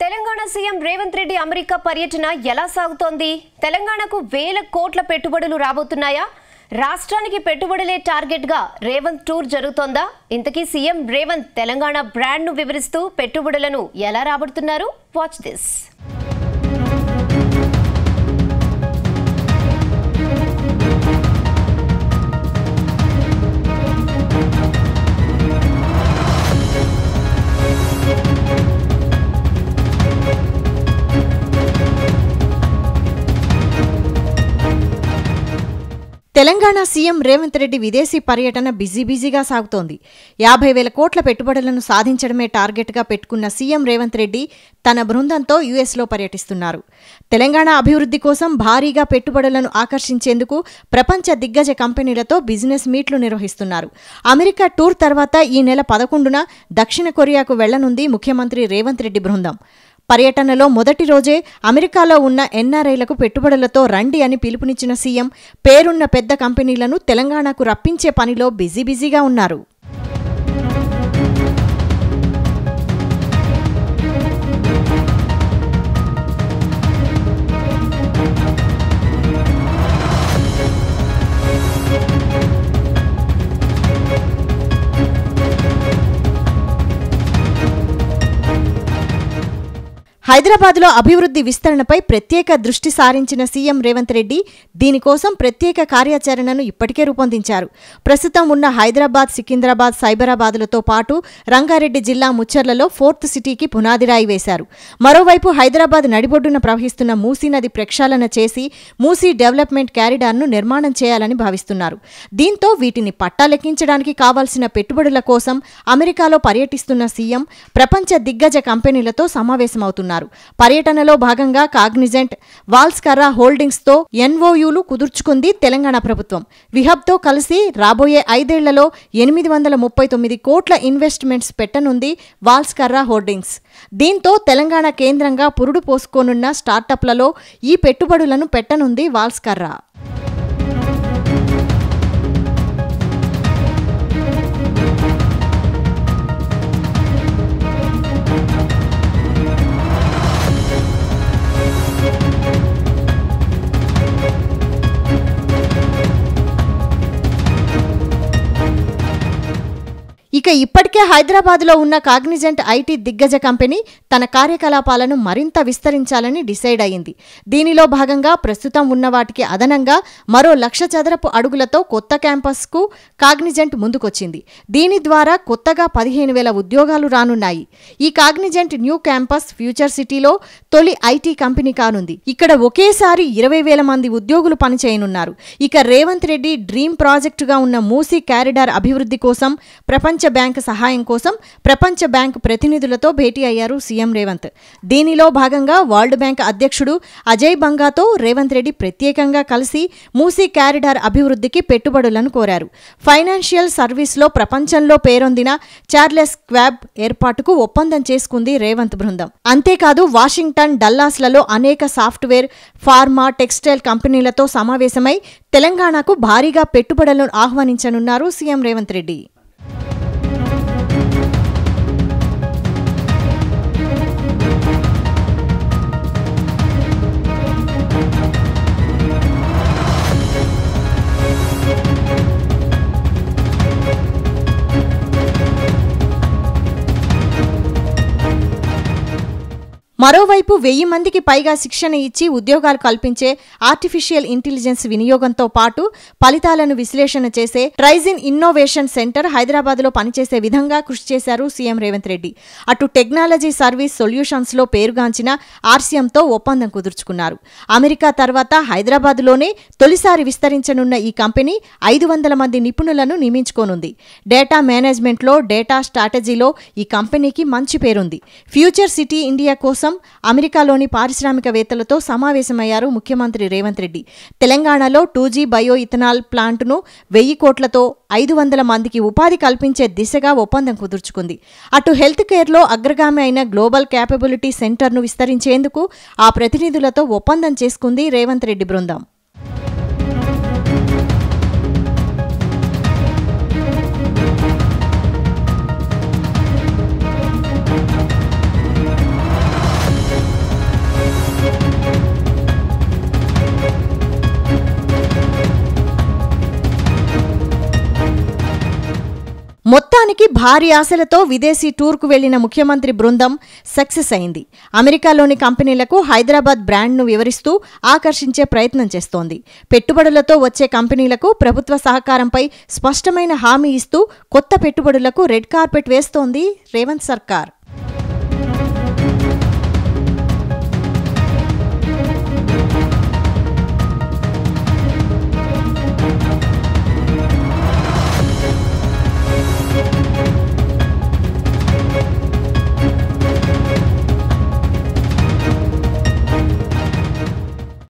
Telangana CM Revanth Reddy America పర్యటన ఎలా సాగుతోంది? తెలంగాణకు వేల కోట్ల పెట్టుబడులు రాబోతున్నాయా? రాష్ట్రానికి పెట్టుబడులే టార్గెట్ గా రేవంత్ టూర్ జరుగుతోందా? ఇంతకీ సీఎం రేవంత్ తెలంగాణ బ్రాండ్ ను వివరిస్తూ పెట్టుబడులను ఎలా రాబడుతున్నారు? Watch this. Telangana CM Revanth Reddy విదేశీ పర్యటన బిజీగా సాగుతోంది. 50,000 కోట్ల పెట్టుబడులను సాధించడమే టార్గెట్గా పెట్టుకున్న సీఎం రేవంత్ రెడ్డి తన బృందంతో యుఎస్లో పర్యటిస్తున్నారు. తెలంగాణ అభివృద్ధి కోసం భారీగా పెట్టుబడులను ఆకర్షించేందుకు ప్రపంచ దిగ్గజ కంపెనీలతో బిజినెస్ మీట్లు నిర్వహిస్తున్నారు. అమెరికా టూర్ తర్వాత ఈ నెల 11న దక్షిణ కొరియాకు వెళ్లనుంది ముఖ్యమంత్రి రేవంత్ రెడ్డి బృందం. పర్యటనలో మొదటి రోజే అమెరికాలో ఉన్న ఎన్ఆర్ఐలకు పెట్టుబడులతో రండి అని పిలుపునిచ్చిన సీఎం పేరున్న పెద్ద కంపెనీలను తెలంగాణకు రప్పించే పనిలో బిజీగా ఉన్నారు. హైదరాబాద్లో అభివృద్ధి విస్తరణపై ప్రత్యేక దృష్టి సారించిన సీఎం రేవంత్ రెడ్డి దీనికోసం ప్రత్యేక కార్యాచరణను ఇప్పటికే రూపొందించారు. ప్రస్తుతం ఉన్న హైదరాబాద్, సికింద్రాబాద్, సైబరాబాద్లతో పాటు రంగారెడ్డి జిల్లా ముచ్చర్లలో 4th సిటీకి పునాదిరాయి వేశారు. మరోవైపు హైదరాబాద్ నడిబొడ్డున ప్రవహిస్తున్న మూసీ నది ప్రక్షాళన చేసి మూసీ డెవలప్మెంట్ కారిడార్ను నిర్మాణం చేయాలని భావిస్తున్నారు. దీంతో వీటిని పట్టాలెక్కించడానికి కావాల్సిన పెట్టుబడుల కోసం అమెరికాలో పర్యటిస్తున్న సీఎం ప్రపంచ దిగ్గజ కంపెనీలతో సమావేశమవుతున్నారు. పర్యటనలో భాగంగా కాగ్నిజెంట్, వాల్స్కర్రా హోల్డింగ్స్తో ఎన్ఓయూలు కుదుర్చుకుంది తెలంగాణ ప్రభుత్వం. విహబ్తో కలిసి రాబోయే 5 ఏళ్లలో 839 కోట్ల ఇన్వెస్ట్మెంట్స్ పెట్టనుంది వాల్స్కర్రా హోల్డింగ్స్. దీంతో తెలంగాణ కేంద్రంగా పురుడు పోసుకోనున్న స్టార్టప్లలో ఈ పెట్టుబడులను పెట్టనుంది వాల్స్కర్రా. ఇక ఇప్పటికే హైదరాబాద్లో ఉన్న కాగ్నిజెంట్ ఐటీ దిగ్గజ కంపెనీ తన కార్యకలాపాలను మరింత విస్తరించాలని డిసైడ్ అయింది. దీనిలో భాగంగా ప్రస్తుతం ఉన్న వాటికి అదనంగా మరో 1,00,000 చదరపు అడుగులతో కొత్త క్యాంపస్కు కాగ్నిజెంట్ ముందుకొచ్చింది. దీని ద్వారా కొత్తగా 15,000 ఉద్యోగాలు రానున్నాయి. ఈ కాగ్నిజెంట్ న్యూ క్యాంపస్ ఫ్యూచర్ సిటీలో తొలి ఐటీ కంపెనీ కానుంది. ఇక్కడ ఒకేసారి 20,000 మంది ఉద్యోగులు పనిచేయనున్నారు. ఇక రేవంత్ రెడ్డి డ్రీమ్ ప్రాజెక్టుగా ఉన్న మూసీ కారిడార్ అభివృద్ధి కోసం ప్రపంచ బ్యాంక్ సహాయం కోసం ప్రపంచ బ్యాంక్ ప్రతినిధులతో భేటీ అయ్యారు సీఎం రేవంత్. దీనిలో భాగంగా వరల్డ్ బ్యాంక్ అధ్యక్షుడు అజయ్ బంగాతో రేవంత్ రెడ్డి ప్రత్యేకంగా కలిసి మూసీ కారిడార్ అభివృద్ధికి పెట్టుబడులను కోరారు. ఫైనాన్షియల్ సర్వీస్లో ప్రపంచంలో పేరొందిన చార్లెస్ క్వాబ్ ఏర్పాటుకు ఒప్పందం చేసుకుంది రేవంత్ బృందం. అంతేకాదు వాషింగ్టన్, డల్లాస్లలో అనేక సాఫ్ట్వేర్, ఫార్మా, టెక్స్టైల్ కంపెనీలతో సమావేశమై తెలంగాణకు భారీగా పెట్టుబడులను ఆహ్వానించనున్నారు సీఎం రేవంత్ రెడ్డి. మరోవైపు 1000 మందికి పైగా శిక్షణ ఇచ్చి ఉద్యోగాలు కల్పించే ఆర్టిఫిషియల్ ఇంటెలిజెన్స్ వినియోగంతో పాటు ఫలితాలను విశ్లేషణ చేసే ట్రైజిన్ ఇన్నోవేషన్ సెంటర్ హైదరాబాద్లో పనిచేసే విధంగా కృషి చేశారు సీఎం రేవంత్ రెడ్డి. అటు టెక్నాలజీ సర్వీస్ సొల్యూషన్స్లో పేరుగాంచిన ఆర్సీఎంతో ఒప్పందం కుదుర్చుకున్నారు. అమెరికా తర్వాత హైదరాబాద్లోనే తొలిసారి విస్తరించనున్న ఈ కంపెనీ 500 మంది నిపుణులను నియమించుకోనుంది. డేటా మేనేజ్మెంట్లో, డేటా స్ట్రాటజీలో ఈ కంపెనీకి మంచి పేరుంది. ఫ్యూచర్ సిటీ ఇండియా కోసం అమెరికాలోని పారిశ్రామికవేత్తలతో సమావేశమయ్యారు ముఖ్యమంత్రి రేవంత్ రెడ్డి. తెలంగాణలో 2G బయో ఇథనాల్ ప్లాంటును 1000 కోట్లతో 500 మందికి ఉపాధి కల్పించే దిశగా ఒప్పందం కుదుర్చుకుంది. అటు హెల్త్ కేర్లో అగ్రగామి అయిన గ్లోబల్ క్యాపబిలిటీ సెంటర్ను విస్తరించేందుకు ఆ ప్రతినిధులతో ఒప్పందం చేసుకుంది రేవంత్ రెడ్డి బృందం. మొత్తానికి భారీ ఆశలతో విదేశీ టూర్కు వెళ్లిన ముఖ్యమంత్రి బృందం సక్సెస్ అయింది. అమెరికాలోని కంపెనీలకు హైదరాబాద్ బ్రాండ్ను వివరిస్తూ ఆకర్షించే ప్రయత్నం చేస్తోంది. పెట్టుబడులతో వచ్చే కంపెనీలకు ప్రభుత్వ సహకారంపై స్పష్టమైన హామీ ఇస్తూ కొత్త పెట్టుబడులకు రెడ్ కార్పెట్ వేస్తోంది రేవంత్ సర్కార్.